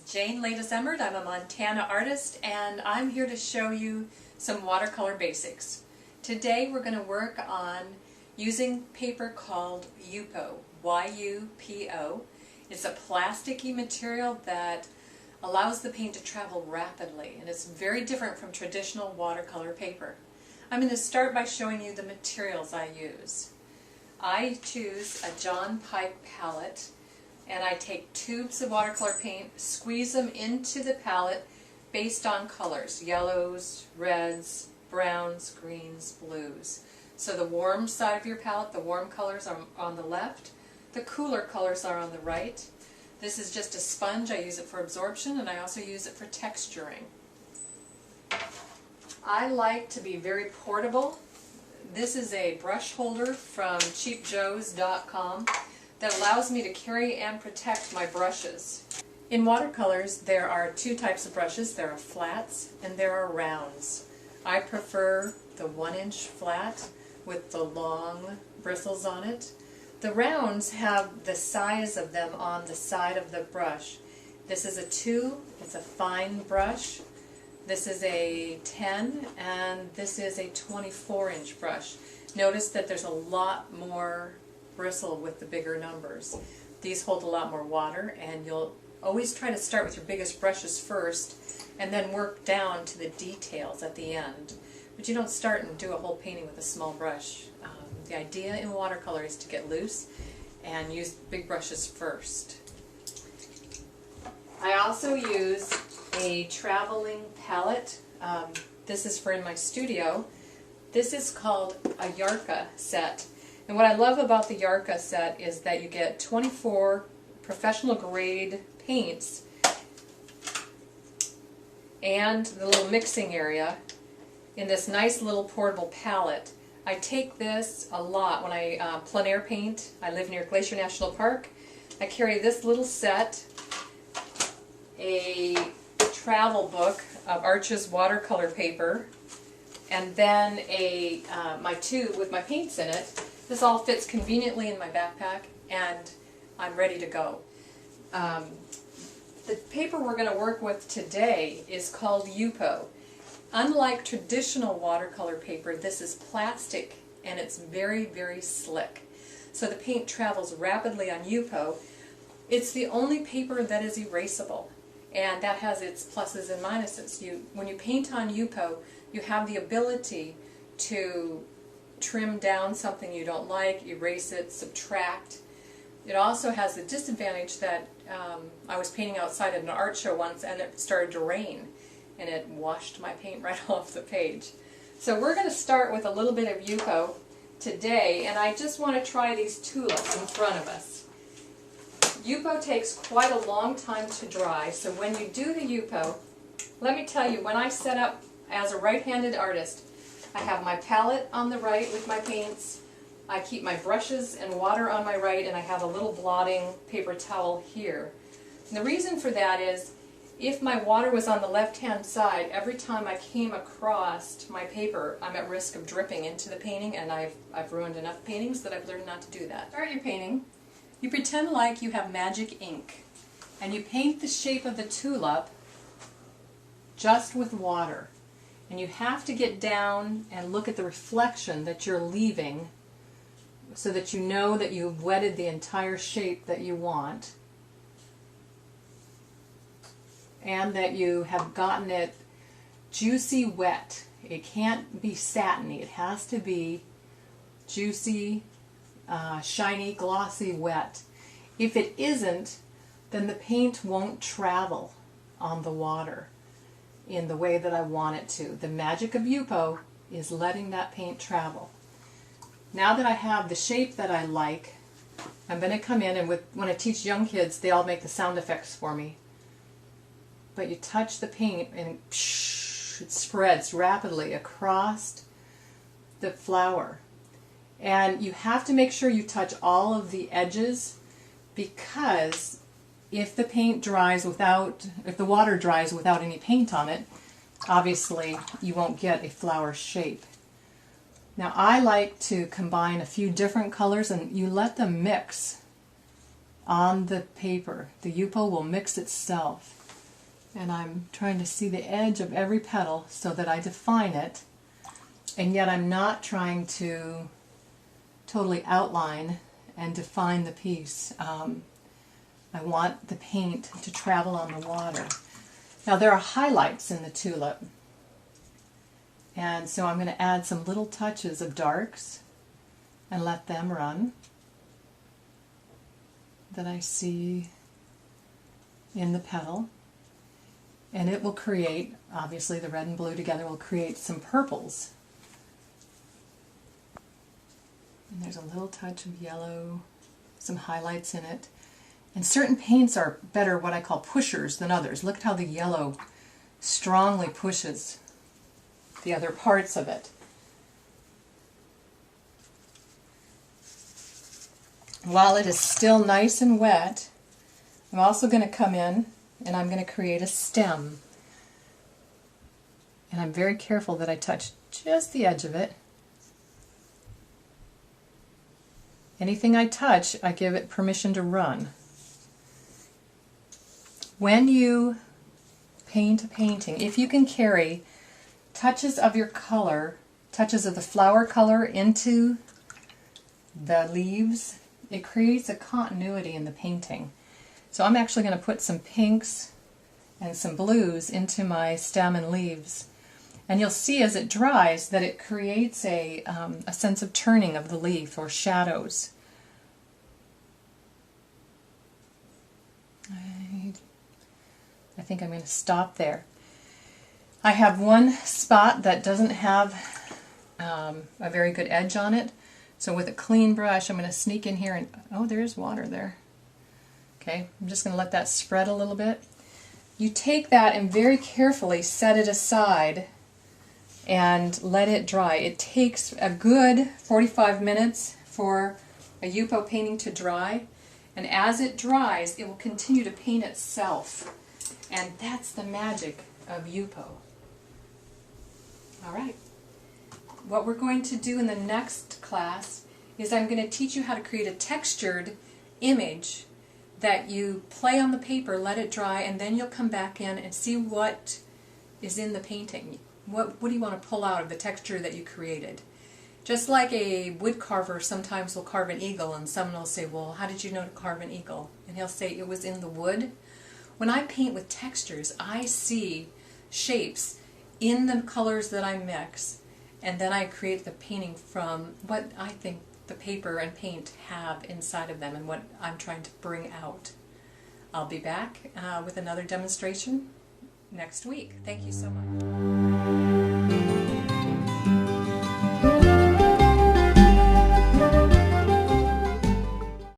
Jane Latus Emmert. I'm a Montana artist and I'm here to show you some watercolor basics. Today we're going to work on using paper called Yupo, Y-U-P-O. It's a plasticky material that allows the paint to travel rapidly, and it's very different from traditional watercolor paper. I'm going to start by showing you the materials I use. I choose a John Pike palette, and I take tubes of watercolor paint, squeeze them into the palette based on colors: yellows, reds, browns, greens, blues. So the warm side of your palette, the warm colors are on the left, the cooler colors are on the right. This is just a sponge. I use it for absorption, and I also use it for texturing. I like to be very portable. This is a brush holder from cheapjoes.com that allows me to carry and protect my brushes. In watercolors, there are two types of brushes. There are flats and there are rounds. I prefer the 1-inch flat with the long bristles on it. The rounds have the size of them on the side of the brush. This is a 2, it's a fine brush. This is a 10, and this is a 24-inch brush. Notice that there's a lot more bristle with the bigger numbers. These hold a lot more water, and you'll always try to start with your biggest brushes first and then work down to the details at the end. But you don't start and do a whole painting with a small brush. The idea in watercolor is to get loose and use big brushes first. I also use a traveling palette. This is for in my studio. This is called a Yarka set. And what I love about the Yarka set is that you get 24 professional grade paints and the little mixing area in this nice little portable palette. I take this a lot when I plein air paint. I live near Glacier National Park. I carry this little set, a travel book of Arches watercolor paper, and then my tube with my paints in it. This all fits conveniently in my backpack, and I'm ready to go. The paper we're going to work with today is called Yupo. Unlike traditional watercolor paper, this is plastic and it's very, very slick. So the paint travels rapidly on Yupo. It's the only paper that is erasable, and that has its pluses and minuses. When you paint on Yupo, you have the ability to trim down something you don't like, erase it, subtract. It also has the disadvantage that I was painting outside at an art show once and it started to rain, and it washed my paint right off the page. So we're going to start with a little bit of Yupo today, and I just want to try these tulips in front of us. Yupo takes quite a long time to dry, so when you do the Yupo, let me tell you, when I set up as a right-handed artist, I have my palette on the right with my paints, I keep my brushes and water on my right, and I have a little blotting paper towel here. And the reason for that is, if my water was on the left-hand side, every time I came across my paper, I'm at risk of dripping into the painting, and I've ruined enough paintings that I've learned not to do that. Start your painting. You pretend like you have magic ink, and you paint the shape of the tulip just with water. And you have to get down and look at the reflection that you're leaving so that you know that you've wetted the entire shape that you want, and that you have gotten it juicy wet. It can't be satiny. It has to be juicy, shiny, glossy wet. If it isn't, then the paint won't travel on the water in the way that I want it to. The magic of Yupo is letting that paint travel. Now that I have the shape that I like, I'm going to come in, and when I teach young kids, they all make the sound effects for me. But you touch the paint and it spreads rapidly across the flower. And you have to make sure you touch all of the edges, because if the water dries without any paint on it, obviously you won't get a flower shape. Now I like to combine a few different colors, and you let them mix on the paper. The Yupo will mix itself. and I'm trying to see the edge of every petal so that I define it, and yet I'm not trying to totally outline and define the piece. I want the paint to travel on the water. Now there are highlights in the tulip, and so I'm going to add some little touches of darks and let them run that I see in the petal, and it will create, obviously the red and blue together will create some purples. And there's a little touch of yellow, some highlights in it. And certain paints are better what I call pushers than others. Look at how the yellow strongly pushes the other parts of it. While it is still nice and wet, I'm also going to come in and I'm going to create a stem. And I'm very careful that I touch just the edge of it. Anything I touch, I give it permission to run. When you paint a painting, if you can carry touches of your color, touches of the flower color into the leaves, it creates a continuity in the painting. So I'm actually going to put some pinks and some blues into my stem and leaves. And you'll see as it dries that it creates a sense of turning of the leaf or shadows. I think I'm going to stop there. I have one spot that doesn't have a very good edge on it, so with a clean brush I'm going to sneak in here and, oh, there is water there. Okay, I'm just going to let that spread a little bit. You take that and very carefully set it aside and let it dry. It takes a good 45 minutes for a Yupo painting to dry, and as it dries it will continue to paint itself. And that's the magic of Yupo. Alright, what we're going to do in the next class is I'm going to teach you how to create a textured image that you play on the paper, let it dry, and then you'll come back in and see what is in the painting. What do you want to pull out of the texture that you created? Just like a wood carver sometimes will carve an eagle, and someone will say, well, how did you know to carve an eagle? And he'll say, it was in the wood. When I paint with textures, I see shapes in the colors that I mix, and then I create the painting from what I think the paper and paint have inside of them and what I'm trying to bring out. I'll be back with another demonstration next week. Thank you so much.